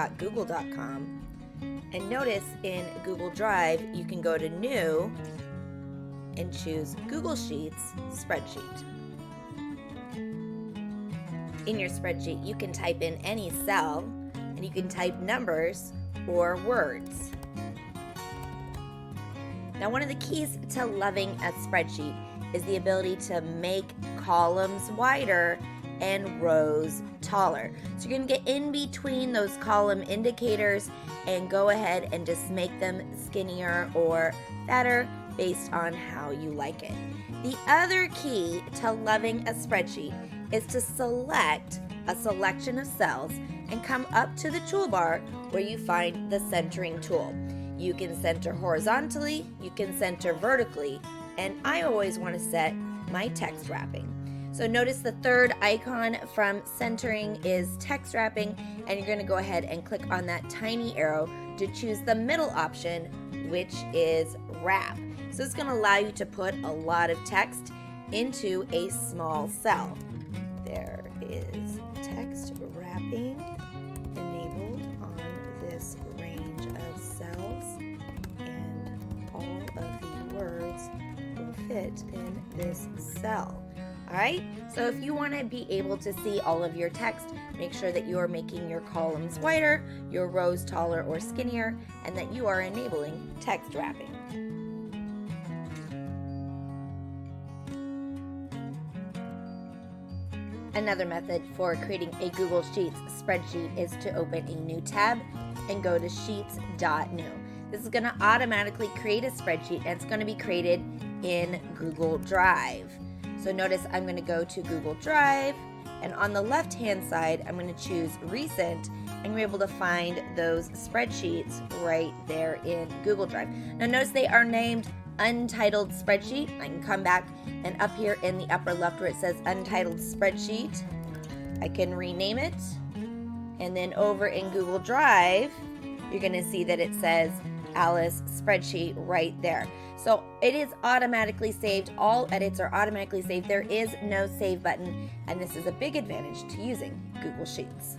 drive.google.com. And notice in Google Drive, you can go to New and choose Google Sheets Spreadsheet. In your spreadsheet, you can type in any cell, and you can type numbers or words. Now, one of the keys to loving a spreadsheet is the ability to make columns wider and rows taller. So you're going to get in between those column indicators and go ahead and just make them skinnier or fatter based on how you like it. The other key to loving a spreadsheet is to select a selection of cells and come up to the toolbar where you find the centering tool. You can center horizontally, you can center vertically, and I always want to set my text wrapping. So notice the third icon from centering is text wrapping, and you're going to go ahead and click on that tiny arrow to choose the middle option, which is wrap. So it's going to allow you to put a lot of text into a small cell. There is text wrapping enabled on this range of cells, and all of the words will fit in this cell. Alright, so if you want to be able to see all of your text, make sure that you are making your columns wider, your rows taller or skinnier, and that you are enabling text wrapping. Another method for creating a Google Sheets spreadsheet is to open a new tab and go to sheets.new. This is going to automatically create a spreadsheet, and it's going to be created in Google Drive. So notice I'm going to go to Google Drive, and on the left-hand side, I'm going to choose Recent, and you're able to find those spreadsheets right there in Google Drive. Now notice they are named Untitled Spreadsheet. I can come back, and up here in the upper left where it says Untitled Spreadsheet, I can rename it. And then over in Google Drive, you're going to see that it says Alice Spreadsheet right there. So it is automatically saved. All edits are automatically saved. There is no save button, and this is a big advantage to using Google Sheets.